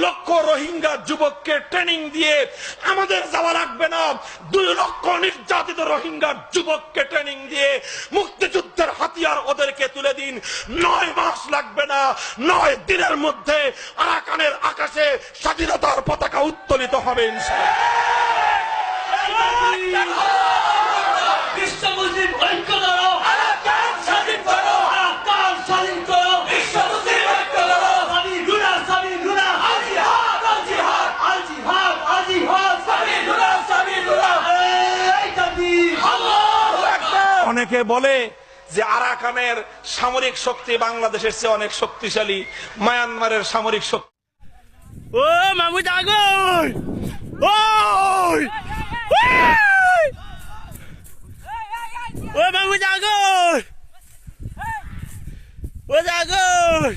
লক্ষ রোহিঙ্গা যুবককে ট্রেনিং দিয়ে আমাদের যাওয়া লাগবে না, 2 লক্ষ নির্যাতিত রোহিঙ্গা যুবককে ট্রেনিং দিয়ে মুক্তিযুদ্ধের হাতিয়ার ওদেরকে তুলে দিন। 9 মাস লাগবে না, 9 দিনের মধ্যে আরাকানের আকাশে স্বাধীনতার পতাকা উত্তোলিত হবে ইনশাআল্লাহ। বিশ্ব মুসলিম ঐক্য করো, আরাকান স্বাধীন করো, আরাকান স্বাধীন করো, বিশ্ব মুসলিম ঐক্য করো। সাবিলুনা সাবিলুনা, আল জিহাদ আল জিহাদ, আল জিহাদ আল জিহাদ, সাবিলুনা সাবিলুনা। এই তাকবীর, আল্লাহু আকবার। অনেকে বলে যে আরাকানের সামরিক শক্তি বাংলাদেশের চেয়ে অনেক শক্তিশালী, মায়ানমারের সামরিক শক্তি। ও মামুদ আগুন, ওই ও মামুদ আগুন, ও আগুন।